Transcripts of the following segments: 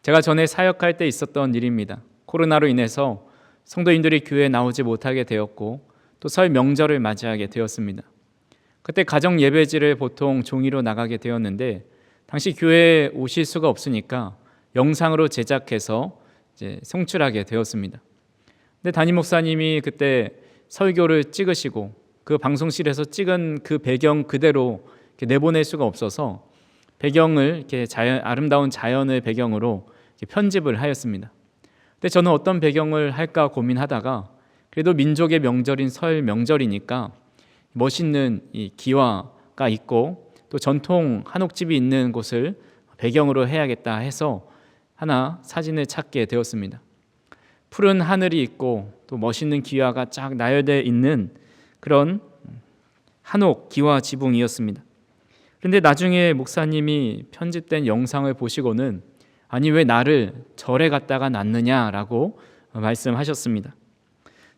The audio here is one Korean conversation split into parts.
제가 전에 사역할 때 있었던 일입니다. 코로나로 인해서 성도인들이 교회에 나오지 못하게 되었고 또 설 명절을 맞이하게 되었습니다. 그때 가정 예배지를 보통 종이로 나가게 되었는데 당시 교회에 오실 수가 없으니까 영상으로 제작해서 이제 송출하게 되었습니다. 근데 담임 목사님이 그때 설교를 찍으시고 그 방송실에서 찍은 그 배경 그대로 이렇게 내보낼 수가 없어서 배경을 이렇게 아름다운 자연을 배경으로 이렇게 편집을 하였습니다. 근데 저는 어떤 배경을 할까 고민하다가 그래도 민족의 명절인 설 명절이니까 멋있는 이 기와가 있고 또 전통 한옥집이 있는 곳을 배경으로 해야겠다 해서 하나 사진을 찾게 되었습니다. 푸른 하늘이 있고 또 멋있는 기와가 쫙 나열되어 있는 그런 한옥 기와 지붕이었습니다. 그런데 나중에 목사님이 편집된 영상을 보시고는 아니 왜 나를 절에 갖다가 놨느냐라고 말씀하셨습니다.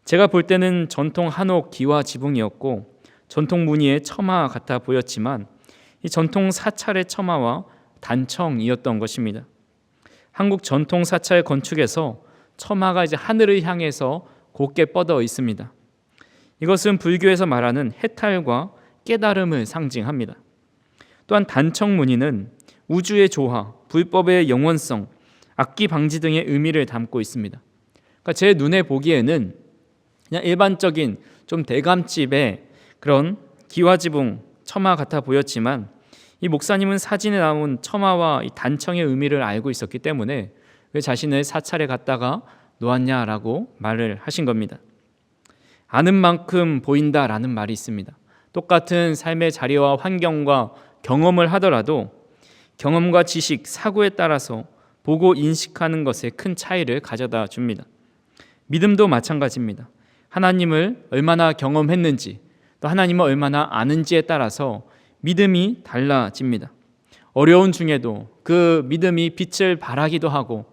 제가 볼 때는 전통 한옥 기와 지붕이었고 전통 무늬의 처마 같아 보였지만 이 전통 사찰의 처마와 단청이었던 것입니다. 한국 전통 사찰 건축에서 처마가 이제 하늘을 향해서 곧게 뻗어 있습니다. 이것은 불교에서 말하는 해탈과 깨달음을 상징합니다. 또한 단청 무늬는 우주의 조화, 불법의 영원성, 악기 방지 등의 의미를 담고 있습니다. 그러니까 제 눈에 보기에는 그냥 일반적인 좀 대감집의 그런 기와지붕 처마 같아 보였지만 이 목사님은 사진에 나온 처마와 이 단청의 의미를 알고 있었기 때문에 왜 자신을 사찰에 갔다가 놓았냐라고 말을 하신 겁니다. 아는 만큼 보인다라는 말이 있습니다. 똑같은 삶의 자리와 환경과 경험을 하더라도 경험과 지식, 사고에 따라서 보고 인식하는 것에 큰 차이를 가져다 줍니다. 믿음도 마찬가지입니다. 하나님을 얼마나 경험했는지 또 하나님을 얼마나 아는지에 따라서 믿음이 달라집니다. 어려운 중에도 그 믿음이 빛을 발하기도 하고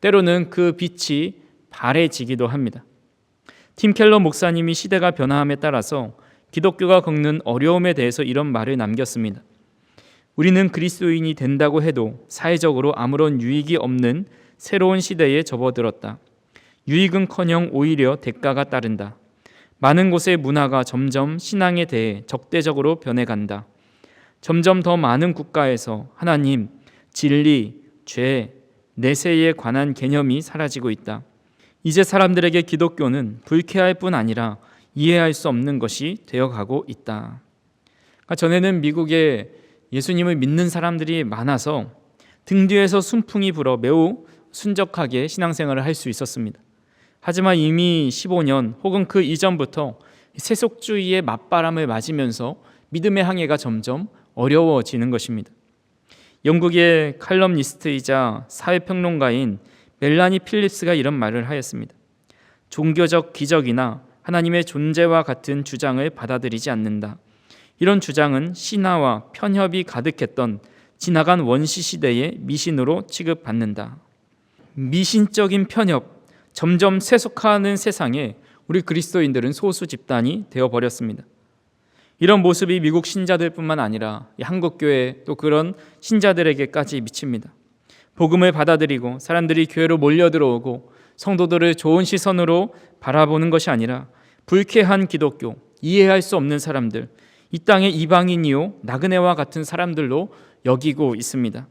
때로는 그 빛이 바래지기도 합니다. 팀 켈러 목사님이 시대가 변화함에 따라서 기독교가 겪는 어려움에 대해서 이런 말을 남겼습니다. 우리는 그리스도인이 된다고 해도 사회적으로 아무런 유익이 없는 새로운 시대에 접어들었다. 유익은커녕 오히려 대가가 따른다. 많은 곳의 문화가 점점 신앙에 대해 적대적으로 변해간다. 점점 더 많은 국가에서 하나님, 진리, 죄, 내세에 관한 개념이 사라지고 있다. 이제 사람들에게 기독교는 불쾌할 뿐 아니라 이해할 수 없는 것이 되어가고 있다. 전에는 미국에 예수님을 믿는 사람들이 많아서 등 뒤에서 순풍이 불어 매우 순적하게 신앙생활을 할 수 있었습니다. 하지만 이미 15년 혹은 그 이전부터 세속주의의 맞바람을 맞으면서 믿음의 항해가 점점 어려워지는 것입니다. 영국의 칼럼니스트이자 사회평론가인 멜라니 필립스가 이런 말을 하였습니다. 종교적 기적이나 하나님의 존재와 같은 주장을 받아들이지 않는다. 이런 주장은 신화와 편협이 가득했던 지나간 원시 시대의 미신으로 취급받는다. 미신적인 편협, 점점 세속화하는 세상에 우리 그리스도인들은 소수 집단이 되어버렸습니다. 이런 모습이 미국 신자들뿐만 아니라 한국교회 또 그런 신자들에게까지 미칩니다. 복음을 받아들이고 사람들이 교회로 몰려들어오고 성도들을 좋은 시선으로 바라보는 것이 아니라 불쾌한 기독교, 이해할 수 없는 사람들, 이 땅의 이방인이요 나그네와 같은 사람들로 여기고 있습니다.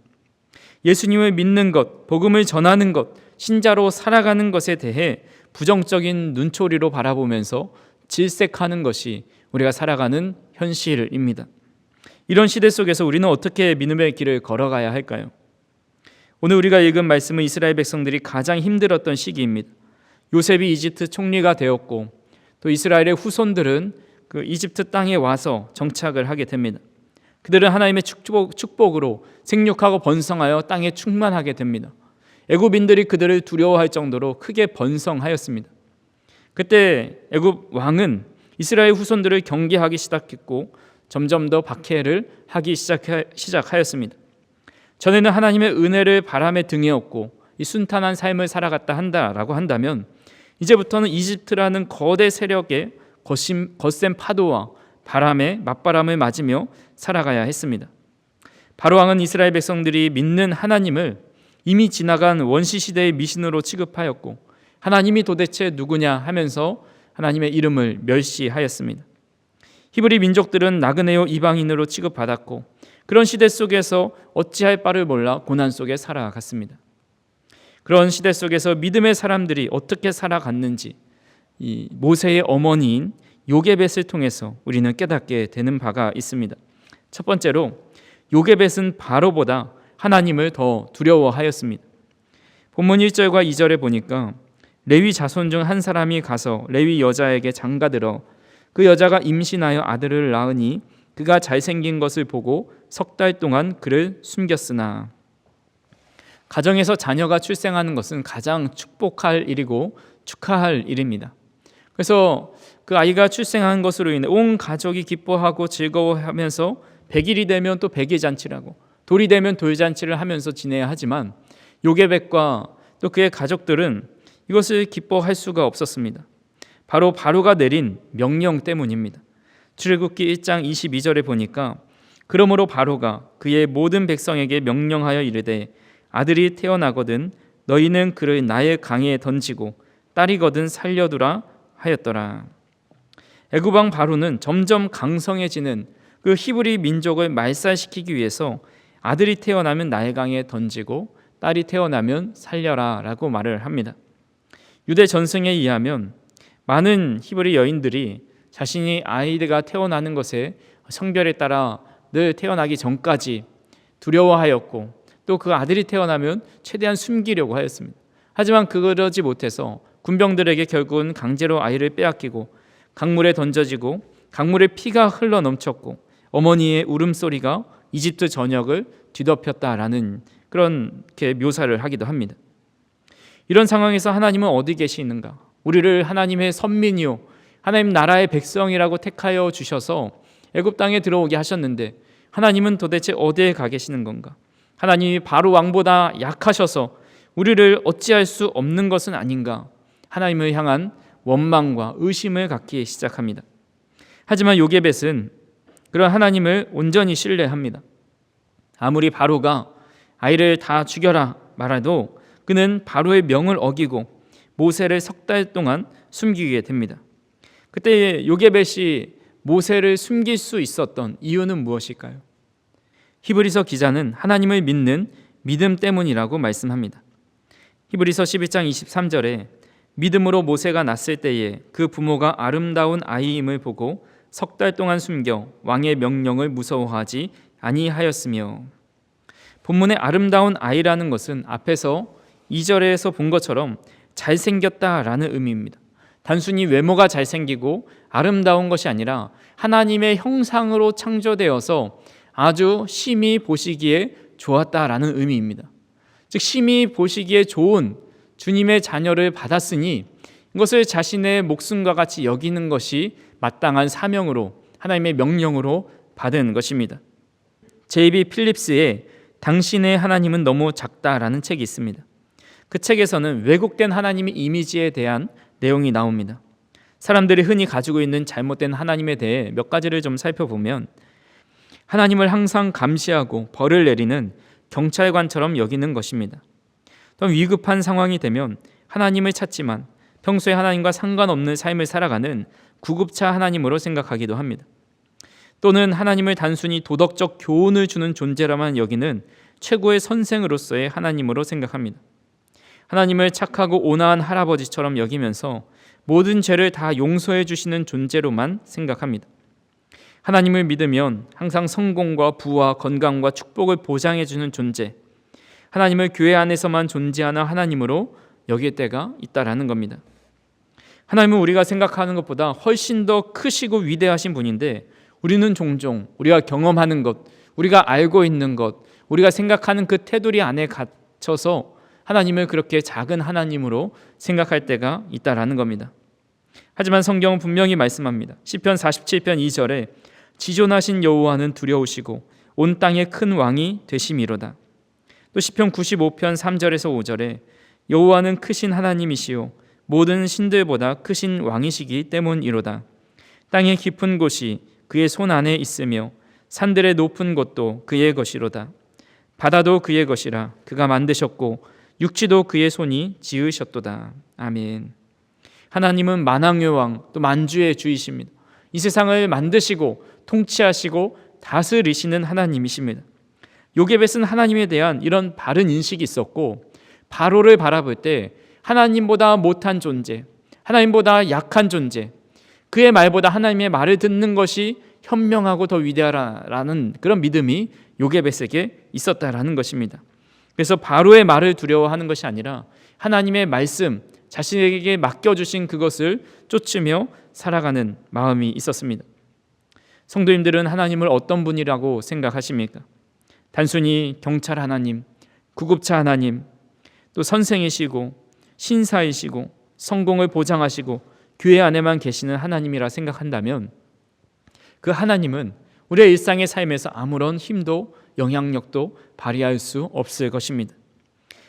예수님을 믿는 것, 복음을 전하는 것, 신자로 살아가는 것에 대해 부정적인 눈초리로 바라보면서 질색하는 것이 우리가 살아가는 현실입니다. 이런 시대 속에서 우리는 어떻게 믿음의 길을 걸어가야 할까요? 오늘 우리가 읽은 말씀은 이스라엘 백성들이 가장 힘들었던 시기입니다. 요셉이 이집트 총리가 되었고 또 이스라엘의 후손들은 그 이집트 땅에 와서 정착을 하게 됩니다. 그들은 하나님의 축복으로 생육하고 번성하여 땅에 충만하게 됩니다. 애굽인들이 그들을 두려워할 정도로 크게 번성하였습니다. 그때 애굽 왕은 이스라엘 후손들을 경계하기 시작했고 점점 더 박해를 하기 시작하였습니다. 전에는 하나님의 은혜를 바람에 등에업고 이 순탄한 삶을 살아갔다 한다라고 한다면 이제부터는 이집트라는 거대 세력의 거센 파도와 바람에 맞바람을 맞으며 살아가야 했습니다. 바로 왕은 이스라엘 백성들이 믿는 하나님을 이미 지나간 원시 시대의 미신으로 취급하였고 하나님이 도대체 누구냐 하면서 하나님의 이름을 멸시하였습니다. 히브리 민족들은 나그네요 이방인으로 취급받았고 그런 시대 속에서 어찌할 바를 몰라 고난 속에 살아갔습니다. 그런 시대 속에서 믿음의 사람들이 어떻게 살아갔는지 이 모세의 어머니인 요게벳을 통해서 우리는 깨닫게 되는 바가 있습니다. 첫 번째로 요게벳은 바로보다 하나님을 더 두려워하였습니다. 본문 1절과 2절에 보니까 레위 자손 중 한 사람이 가서 레위 여자에게 장가들어 그 여자가 임신하여 아들을 낳으니 그가 잘생긴 것을 보고 석 달 동안 그를 숨겼으나. 가정에서 자녀가 출생하는 것은 가장 축복할 일이고 축하할 일입니다. 그래서 그 아이가 출생한 것으로 인해 온 가족이 기뻐하고 즐거워하면서 100일이 되면 또 100일 잔치라고, 돌이 되면 돌잔치를 하면서 지내야 하지만 요게벳과 또 그의 가족들은 이것을 기뻐할 수가 없었습니다. 바로가 내린 명령 때문입니다. 출애굽기 1장 22절에 보니까 그러므로 바로가 그의 모든 백성에게 명령하여 이르되 아들이 태어나거든 너희는 그를 나의 강에 던지고 딸이거든 살려두라 하였더라. 애굽 왕 바로는 점점 강성해지는 그 히브리 민족을 말살시키기 위해서 아들이 태어나면 나의 강에 던지고 딸이 태어나면 살려라 라고 말을 합니다. 유대 전승에 의하면 많은 히브리 여인들이 자신이 아이가 태어나는 것에 성별에 따라 늘 태어나기 전까지 두려워하였고 또 그 아들이 태어나면 최대한 숨기려고 하였습니다. 하지만 그러지 못해서 군병들에게 결국은 강제로 아이를 빼앗기고 강물에 던져지고 강물에 피가 흘러 넘쳤고 어머니의 울음소리가 이집트 전역을 뒤덮였다라는 그렇게 묘사를 하기도 합니다. 이런 상황에서 하나님은 어디 계시는가? 우리를 하나님의 선민이요 하나님 나라의 백성이라고 택하여 주셔서 애굽 땅에 들어오게 하셨는데 하나님은 도대체 어디에 가 계시는 건가? 하나님이 바로 왕보다 약하셔서 우리를 어찌할 수 없는 것은 아닌가? 하나님을 향한 원망과 의심을 갖기 시작합니다. 하지만 요게벳은 그런 하나님을 온전히 신뢰합니다. 아무리 바로가 아이를 다 죽여라 말해도 그는 바로의 명을 어기고 모세를 석 달 동안 숨기게 됩니다. 그때 요게벳이 모세를 숨길 수 있었던 이유는 무엇일까요? 히브리서 기자는 하나님을 믿는 믿음 때문이라고 말씀합니다. 히브리서 11장 23절에 믿음으로 모세가 났을 때에 그 부모가 아름다운 아이임을 보고 석 달 동안 숨겨 왕의 명령을 무서워하지 아니하였으며. 본문의 아름다운 아이라는 것은 앞에서 2절에서 본 것처럼 잘생겼다라는 의미입니다. 단순히 외모가 잘생기고 아름다운 것이 아니라 하나님의 형상으로 창조되어서 아주 심히 보시기에 좋았다라는 의미입니다. 즉 심히 보시기에 좋은 주님의 자녀를 받았으니 이것을 자신의 목숨과 같이 여기는 것이 마땅한 사명으로 하나님의 명령으로 받은 것입니다. 제이비 필립스의 당신의 하나님은 너무 작다라는 책이 있습니다. 그 책에서는 왜곡된 하나님의 이미지에 대한 내용이 나옵니다. 사람들이 흔히 가지고 있는 잘못된 하나님에 대해 몇 가지를 좀 살펴보면 하나님을 항상 감시하고 벌을 내리는 경찰관처럼 여기는 것입니다. 또 위급한 상황이 되면 하나님을 찾지만 평소에 하나님과 상관없는 삶을 살아가는 구급차 하나님으로 생각하기도 합니다. 또는 하나님을 단순히 도덕적 교훈을 주는 존재라만 여기는 최고의 선생으로서의 하나님으로 생각합니다. 하나님을 착하고 온화한 할아버지처럼 여기면서 모든 죄를 다 용서해 주시는 존재로만 생각합니다. 하나님을 믿으면 항상 성공과 부와 건강과 축복을 보장해 주는 존재, 하나님을 교회 안에서만 존재하는 하나님으로 여길 때가 있다라는 겁니다. 하나님은 우리가 생각하는 것보다 훨씬 더 크시고 위대하신 분인데 우리는 종종 우리가 경험하는 것, 우리가 알고 있는 것, 우리가 생각하는 그 테두리 안에 갇혀서 하나님을 그렇게 작은 하나님으로 생각할 때가 있다라는 겁니다. 하지만 성경은 분명히 말씀합니다. 시편 47편 2절에 지존하신 여호와는 두려우시고 온 땅의 큰 왕이 되심이로다. 또 시편 95편 3절에서 5절에 여호와는 크신 하나님이시요 모든 신들보다 크신 왕이시기 때문이로다. 땅의 깊은 곳이 그의 손 안에 있으며 산들의 높은 곳도 그의 것이로다. 바다도 그의 것이라 그가 만드셨고 육지도 그의 손이 지으셨도다. 아멘. 하나님은 만왕의 왕, 또 만주의 주이십니다. 이 세상을 만드시고 통치하시고 다스리시는 하나님이십니다. 요게벳은 하나님에 대한 이런 바른 인식이 있었고, 바로를 바라볼 때 하나님보다 못한 존재, 하나님보다 약한 존재, 그의 말보다 하나님의 말을 듣는 것이 현명하고 더 위대하라는 그런 믿음이 요게벳에게 있었다라는 것입니다. 그래서 바로의 말을 두려워하는 것이 아니라 하나님의 말씀, 자신에게 맡겨주신 그것을 쫓으며 살아가는 마음이 있었습니다. 성도님들은 하나님을 어떤 분이라고 생각하십니까? 단순히 경찰 하나님, 구급차 하나님, 또 선생이시고 신사이시고 성공을 보장하시고 교회 안에만 계시는 하나님이라 생각한다면 그 하나님은 우리의 일상의 삶에서 아무런 힘도 영향력도 발휘할 수 없을 것입니다.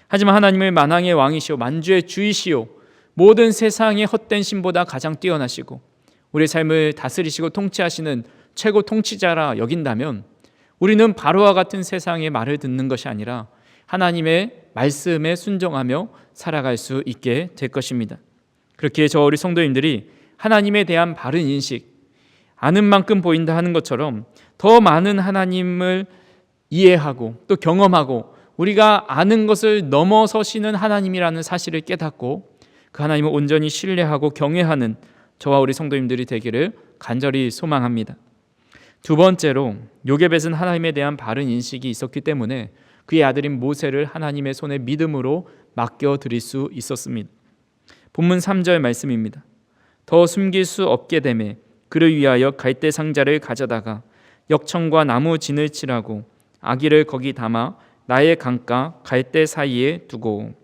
하지만 하나님은 만왕의 왕이시오, 만주의 주이시오, 모든 세상의 헛된 신보다 가장 뛰어나시고 우리의 삶을 다스리시고 통치하시는 최고 통치자라 여긴다면 우리는 바로와 같은 세상의 말을 듣는 것이 아니라 하나님의 말씀에 순종하며 살아갈 수 있게 될 것입니다. 그렇게 우리 성도님들이 하나님에 대한 바른 인식, 아는 만큼 보인다 하는 것처럼 더 많은 하나님을 이해하고 또 경험하고 우리가 아는 것을 넘어서시는 하나님이라는 사실을 깨닫고 그 하나님을 온전히 신뢰하고 경외하는 저와 우리 성도님들이 되기를 간절히 소망합니다. 두 번째로 요게벳은 하나님에 대한 바른 인식이 있었기 때문에 그의 아들인 모세를 하나님의 손에 믿음으로 맡겨드릴 수 있었습니다. 본문 3절 말씀입니다. 더 숨길 수 없게 되매 그를 위하여 갈대 상자를 가져다가 역청과 나무 진을 칠하고 아기를 거기 담아 나의 강가 갈대 사이에 두고.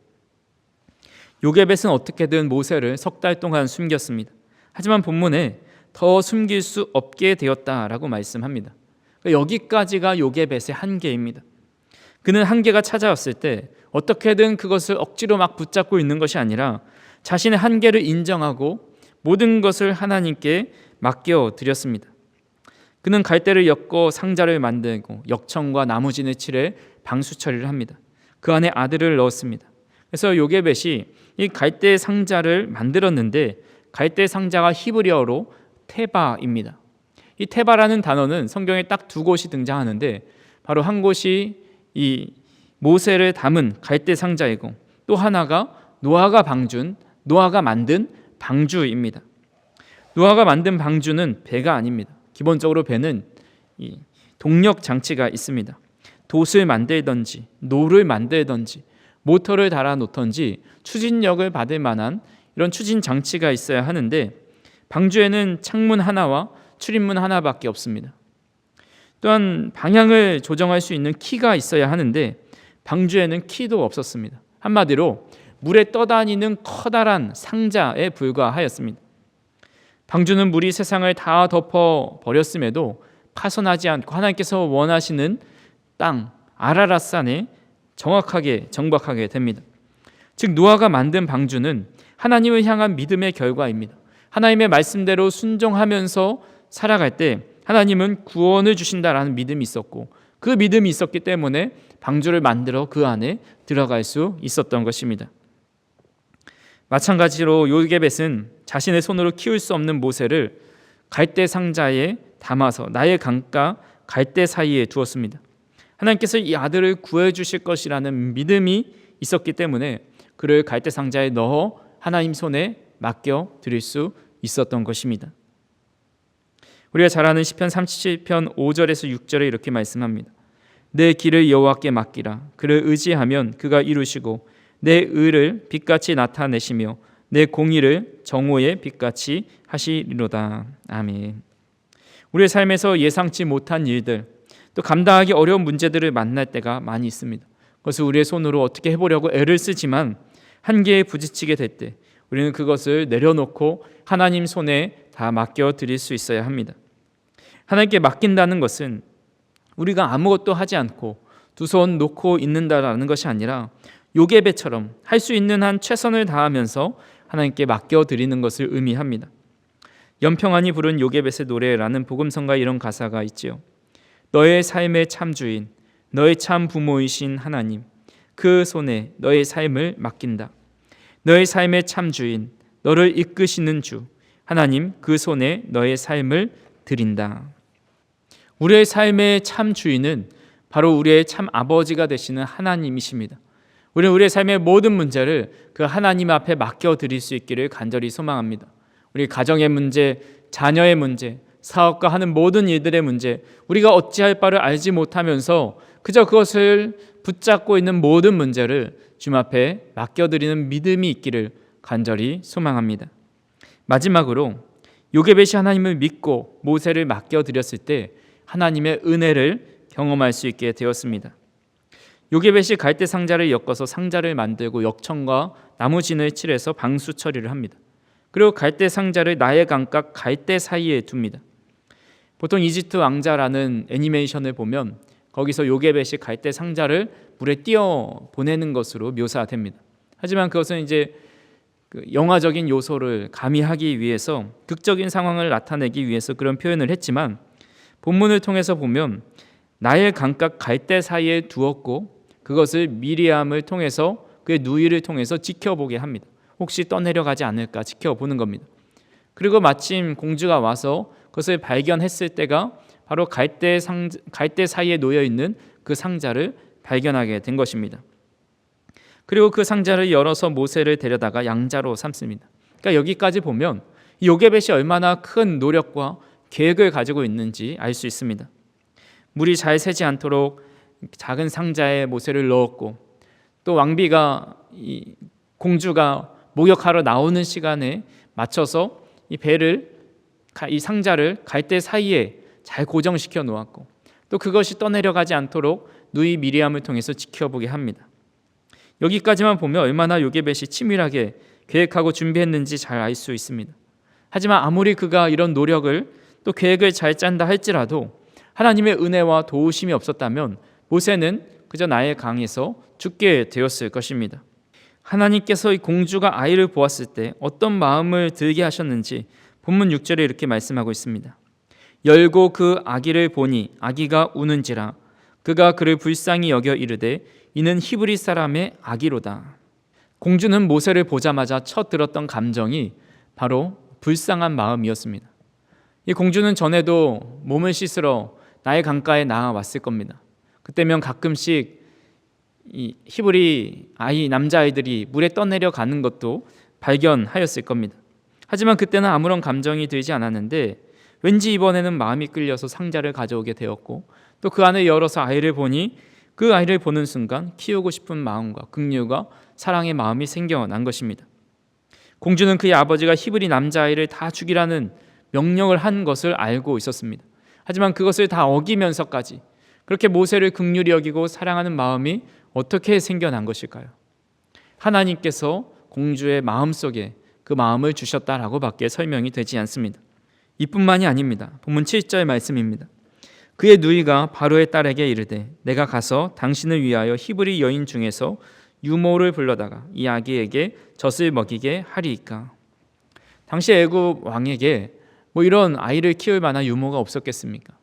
요게벳은 어떻게든 모세를 3달 동안 숨겼습니다. 하지만 본문에 더 숨길 수 없게 되었다라고 말씀합니다. 여기까지가 요게벳의 한계입니다. 그는 한계가 찾아왔을 때 어떻게든 그것을 억지로 막 붙잡고 있는 것이 아니라 자신의 한계를 인정하고 모든 것을 하나님께 맡겨드렸습니다. 그는 갈대를 엮고 상자를 만들고 역청과 나무진을 칠해 방수 처리를 합니다. 그 안에 아들을 넣었습니다. 그래서 요게벳이 이 갈대 상자를 만들었는데 갈대 상자가 히브리어로 테바입니다. 이 테바라는 단어는 성경에 딱 2곳이 등장하는데 바로 한 곳이 이 모세를 담은 갈대 상자이고 또 하나가 노아가 만든 방주입니다. 노아가 만든 방주는 배가 아닙니다. 기본적으로 배는 이 동력 장치가 있습니다. 돛을 만들든지 노를 만들든지 모터를 달아 놓든지 추진력을 받을 만한 이런 추진 장치가 있어야 하는데 방주에는 창문 하나와 출입문 하나밖에 없습니다. 또한 방향을 조정할 수 있는 키가 있어야 하는데 방주에는 키도 없었습니다. 한마디로 물에 떠다니는 커다란 상자에 불과하였습니다. 방주는 물이 세상을 다 덮어버렸음에도 파손하지 않고 하나님께서 원하시는 땅 아라랏산에 정확하게 정박하게 됩니다. 즉 노아가 만든 방주는 하나님을 향한 믿음의 결과입니다. 하나님의 말씀대로 순종하면서 살아갈 때 하나님은 구원을 주신다라는 믿음이 있었고 그 믿음이 있었기 때문에 방주를 만들어 그 안에 들어갈 수 있었던 것입니다. 마찬가지로 요게벳은 자신의 손으로 키울 수 없는 모세를 갈대 상자에 담아서 나의 강가 갈대 사이에 두었습니다. 하나님께서 이 아들을 구해 주실 것이라는 믿음이 있었기 때문에 그를 갈대 상자에 넣어 하나님 손에 맡겨 드릴 수 있었던 것입니다. 우리가 잘 아는 시편 37편 5절에서 6절에 이렇게 말씀합니다. 내 길을 여호와께 맡기라. 그를 의지하면 그가 이루시고 내 의를 빛같이 나타내시며 내 공의를 정오의 빛같이 하시리로다. 아멘. 우리의 삶에서 예상치 못한 일들, 또 감당하기 어려운 문제들을 만날 때가 많이 있습니다. 그것을 우리의 손으로 어떻게 해보려고 애를 쓰지만 한계에 부딪히게 될 때 우리는 그것을 내려놓고 하나님 손에 다 맡겨드릴 수 있어야 합니다. 하나님께 맡긴다는 것은 우리가 아무것도 하지 않고 두 손 놓고 있는다라는 것이 아니라 요게벳처럼 할 수 있는 한 최선을 다하면서 하나님께 맡겨드리는 것을 의미합니다. 연평안이 부른 요게벳의 노래라는 복음성가에 이런 가사가 있지요. 너의 삶의 참주인 너의 참 부모이신 하나님, 그 손에 너의 삶을 맡긴다. 너의 삶의 참 주인, 너를 이끄시는 주 하나님, 그 손에 너의 삶을 드린다. 우리의 삶의 참 주인은 바로 우리의 참 아버지가 되시는 하나님이십니다. 우리는 우리의 삶의 모든 문제를 그 하나님 앞에 맡겨드릴 수 있기를 간절히 소망합니다. 우리 가정의 문제, 자녀의 문제, 사업과 하는 모든 일들의 문제, 우리가 어찌할 바를 알지 못하면서 그저 그것을 붙잡고 있는 모든 문제를 주님 앞에 맡겨드리는 믿음이 있기를 간절히 소망합니다. 마지막으로 요게벳이 하나님을 믿고 모세를 맡겨드렸을 때 하나님의 은혜를 경험할 수 있게 되었습니다. 요게벳이 갈대 상자를 엮어서 상자를 만들고 역청과 나무진을 칠해서 방수 처리를 합니다. 그리고 갈대 상자를 나일 강가 갈대 사이에 둡니다. 보통 이집트 왕자라는 애니메이션을 보면 거기서 요게벳이 갈대 상자를 물에 띄어 보내는 것으로 묘사됩니다. 하지만 그것은 이제 영화적인 요소를 가미하기 위해서, 극적인 상황을 나타내기 위해서 그런 표현을 했지만 본문을 통해서 보면 나일 강가 갈대 사이에 두었고 그것을 미리암을 통해서 그의 누이를 통해서 지켜보게 합니다. 혹시 떠내려가지 않을까 지켜보는 겁니다. 그리고 마침 공주가 와서 그것을 발견했을 때가 바로 갈대 사이에 놓여 있는 그 상자를 발견하게 된 것입니다. 그리고 그 상자를 열어서 모세를 데려다가 양자로 삼습니다. 그러니까 여기까지 보면 요게벳이 얼마나 큰 노력과 계획을 가지고 있는지 알 수 있습니다. 물이 잘 새지 않도록 작은 상자에 모세를 넣었고, 또 왕비가 공주가 목욕하러 나오는 시간에 맞춰서 이 상자를 갈대 사이에 잘 고정시켜 놓았고, 또 그것이 떠내려가지 않도록 누이 미리암을 통해서 지켜보게 합니다. 여기까지만 보면 얼마나 요게벳이 치밀하게 계획하고 준비했는지 잘 알 수 있습니다. 하지만 아무리 그가 이런 노력을 또 계획을 잘 짠다 할지라도 하나님의 은혜와 도우심이 없었다면 모세는 그저 나일 강에서 죽게 되었을 것입니다. 하나님께서 이 공주가 아이를 보았을 때 어떤 마음을 들게 하셨는지 본문 6절에 이렇게 말씀하고 있습니다. 열고 그 아기를 보니 아기가 우는지라 그가 그를 불쌍히 여겨 이르되 이는 히브리 사람의 아기로다. 공주는 모세를 보자마자 첫 들었던 감정이 바로 불쌍한 마음이었습니다. 이 공주는 전에도 몸을 씻으러 나일 강가에 나와왔을 겁니다. 그때면 가끔씩 이 히브리 남자아이들이 물에 떠내려 가는 것도 발견하였을 겁니다. 하지만 그때는 아무런 감정이 들지 않았는데 왠지 이번에는 마음이 끌려서 상자를 가져오게 되었고, 또 그 안을 열어서 아이를 보니 그 아이를 보는 순간 키우고 싶은 마음과 긍휼과 사랑의 마음이 생겨난 것입니다. 공주는 그의 아버지가 히브리 남자아이를 다 죽이라는 명령을 한 것을 알고 있었습니다. 하지만 그것을 다 어기면서까지 그렇게 모세를 긍휼히 여기고 사랑하는 마음이 어떻게 생겨난 것일까요? 하나님께서 공주의 마음속에 그 마음을 주셨다라고 밖에 설명이 되지 않습니다. 이뿐만이 아닙니다. 본문 7절 말씀입니다. 그의 누이가 바로의 딸에게 이르되 내가 가서 당신을 위하여 히브리 여인 중에서 유모를 불러다가 이 아기에게 젖을 먹이게 하리이까. 당시 애굽 왕에게 이런 아이를 키울 만한 유모가 없었겠습니까?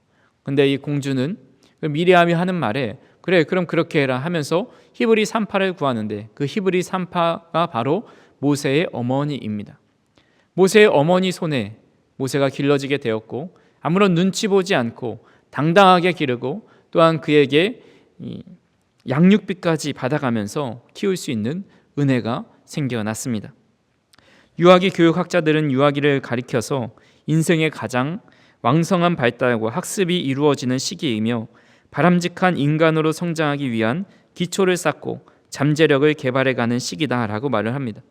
근데 이 공주는 미리암이 하는 말에 그래 그럼 그렇게 해라 하면서 히브리 산파를 구하는데 그 히브리 산파가 바로 모세의 어머니입니다. 모세의 어머니 손에 모세가 길러지게 되었고 아무런 눈치 보지 않고 당당하게 기르고 또한 그에게 양육비까지 받아가면서 키울 수 있는 은혜가 생겨났습니다. 유아기 교육학자들은 유아기를 가리켜서 인생의 가장 왕성한 발달과 학습이 이루어지는 시기이며 바람직한 인간으로 성장하기 위한 기초를 쌓고 잠재력을 개발해가는 시기다라고 말을 합니다.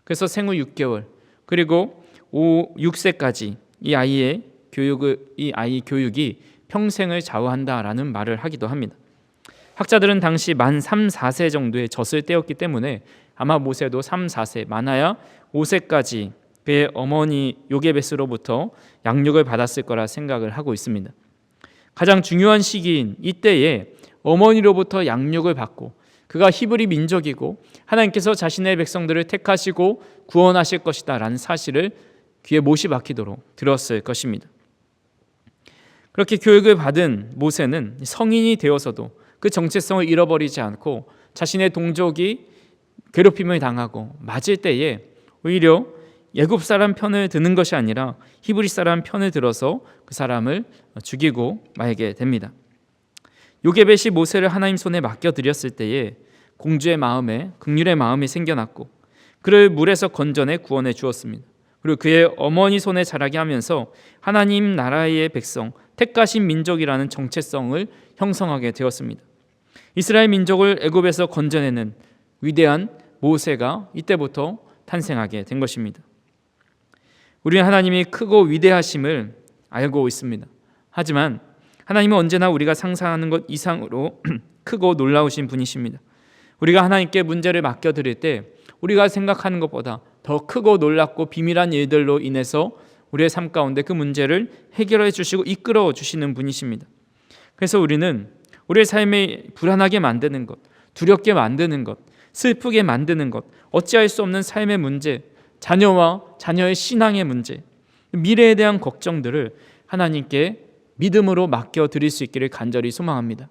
그래서 생후 6개월 그리고 6세까지 이 아이 교육이 평생을 좌우한다라는 말을 하기도 합니다. 학자들은 당시 만 3, 4세 정도의 젖을 떼었기 때문에 아마 모세도 3, 4세 많아야 5세까지 그의 어머니 요게벳으로부터 양육을 받았을 거라 생각을 하고 있습니다. 가장 중요한 시기인 이때에 어머니로부터 양육을 받고 그가 히브리 민족이고 하나님께서 자신의 백성들을 택하시고 구원하실 것이다 라는 사실을 귀에 못이 박히도록 들었을 것입니다. 그렇게 교육을 받은 모세는 성인이 되어서도 그 정체성을 잃어버리지 않고 자신의 동족이 괴롭힘을 당하고 맞을 때에 오히려 애굽 사람 편을 드는 것이 아니라 히브리 사람 편을 들어서 그 사람을 죽이고 말게 됩니다. 요게벳이 모세를 하나님 손에 맡겨드렸을 때에 공주의 마음에 긍휼의 마음이 생겨났고 그를 물에서 건져내 구원해 주었습니다. 그리고 그의 어머니 손에 자라게 하면서 하나님 나라의 백성, 택하신 민족이라는 정체성을 형성하게 되었습니다. 이스라엘 민족을 애굽에서 건져내는 위대한 모세가 이때부터 탄생하게 된 것입니다. 우리는 하나님이 크고 위대하심을 알고 있습니다. 하지만 하나님은 언제나 우리가 상상하는 것 이상으로 크고 놀라우신 분이십니다. 우리가 하나님께 문제를 맡겨드릴 때 우리가 생각하는 것보다 더 크고 놀랍고 비밀한 일들로 인해서 우리의 삶 가운데 그 문제를 해결해 주시고 이끌어 주시는 분이십니다. 그래서 우리는 우리의 삶에 불안하게 만드는 것, 두렵게 만드는 것, 슬프게 만드는 것, 어찌할 수 없는 삶의 문제, 자녀와 자녀의 신앙의 문제, 미래에 대한 걱정들을 하나님께 믿음으로 맡겨드릴 수 있기를 간절히 소망합니다.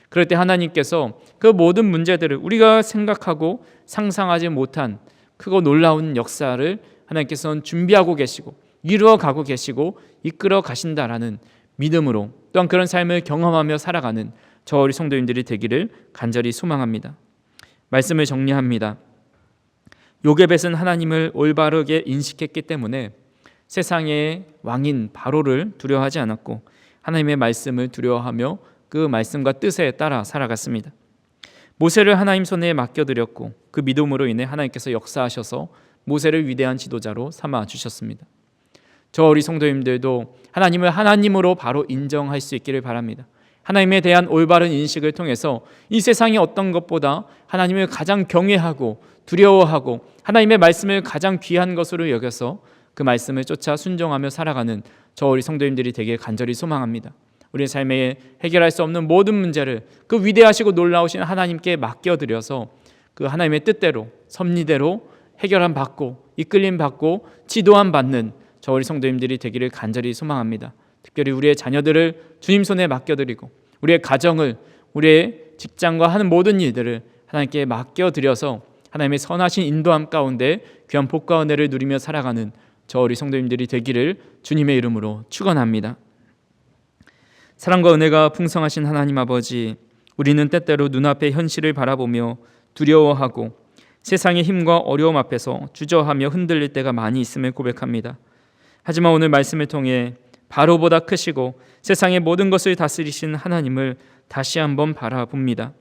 그럴 때 하나님께서 그 모든 문제들을 우리가 생각하고 상상하지 못한 크고 놀라운 역사를 하나님께서는 준비하고 계시고 이루어가고 계시고 이끌어 가신다라는 믿음으로 또한 그런 삶을 경험하며 살아가는 저 우리 성도님들이 되기를 간절히 소망합니다. 말씀을 정리합니다. 요게벳은 하나님을 올바르게 인식했기 때문에 세상의 왕인 바로를 두려워하지 않았고 하나님의 말씀을 두려워하며 그 말씀과 뜻에 따라 살아갔습니다. 모세를 하나님 손에 맡겨드렸고 그 믿음으로 인해 하나님께서 역사하셔서 모세를 위대한 지도자로 삼아 주셨습니다. 저 우리 성도님들도 하나님을 하나님으로 바로 인정할 수 있기를 바랍니다. 하나님에 대한 올바른 인식을 통해서 이 세상의 어떤 것보다 하나님을 가장 경외하고 두려워하고 하나님의 말씀을 가장 귀한 것으로 여겨서 그 말씀을 쫓아 순종하며 살아가는 저 우리 성도님들이 되길 간절히 소망합니다. 우리의 삶에 해결할 수 없는 모든 문제를 그 위대하시고 놀라우신 하나님께 맡겨드려서 그 하나님의 뜻대로 섭리대로 해결함 받고 이끌림 받고 지도함 받는 저 우리 성도님들이 되기를 간절히 소망합니다. 특별히 우리의 자녀들을 주님 손에 맡겨드리고 우리의 가정을 우리의 직장과 하는 모든 일들을 하나님께 맡겨드려서 하나님의 선하신 인도함 가운데 귀한 복과 은혜를 누리며 살아가는 저 우리 성도님들이 되기를 주님의 이름으로 축원합니다. 사랑과 은혜가 풍성하신 하나님 아버지, 우리는 때때로 눈앞의 현실을 바라보며 두려워하고 세상의 힘과 어려움 앞에서 주저하며 흔들릴 때가 많이 있음을 고백합니다. 하지만 오늘 말씀을 통해 바로보다 크시고 세상의 모든 것을 다스리신 하나님을 다시 한번 바라봅니다.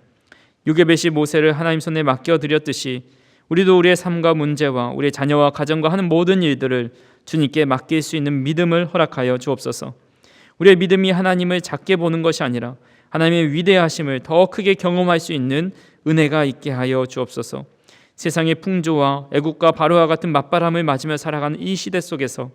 요게벳이 모세를 하나님 손에 맡겨드렸듯이 우리도 우리의 삶과 문제와 우리의 자녀와 가정과 하는 모든 일들을 주님께 맡길 수 있는 믿음을 허락하여 주옵소서. 우리의 믿음이 하나님을 작게 보는 것이 아니라 하나님의 위대하심을 더 크게 경험할 수 있는 은혜가 있게 하여 주옵소서. 세상의 풍조와 애국과 바로와 같은 맞바람을 맞으며 살아가는 이 시대 속에서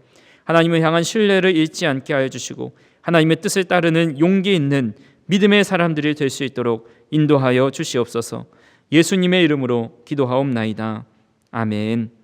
하나님을 향한 신뢰를 잃지 않게 하여 주시고 하나님의 뜻을 따르는 용기 있는 믿음의 사람들이 될 수 있도록 인도하여 주시옵소서. 예수님의 이름으로 기도하옵나이다. 아멘.